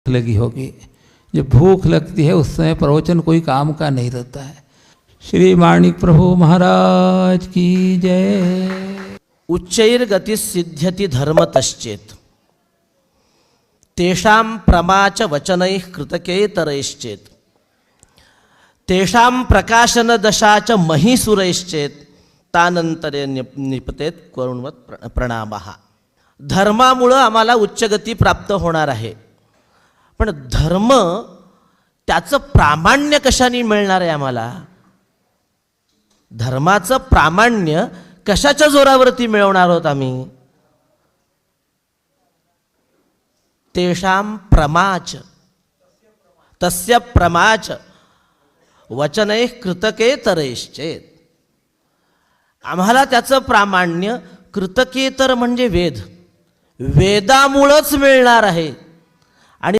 लगी होगी। जब भूख लगती है उस समय प्रवचन कोई काम का नहीं रहता है। श्री माणिक प्रभु महाराज की जय। उच्चैर्गति सिद्ध्यति धर्मतश्चेत तेषां प्रमाच वचनैः कृतकेतरैश्चेत तेषां प्रकाशन दशाच महिसुरैश्चेत तानंतरे निपतेत करुणवत प्रणामः। धर्मामुळं आम्हाला उच्चगती प्राप्त होणार आहे, पण धर्म त्याचं प्रामाण्य कशाने मिळणार आहे आम्हाला? धर्माचं प्रामाण्य कशाच्या जोरावरती मिळवणार आहोत आम्ही? तेषां प्रमाच तस्य प्रमाच वचनैः कृतकेतरैश्चेत। आम्हाला त्याचं प्रामाण्य कृतकेतर म्हणजे वेद, वेदामुळंच मिळणार आहे।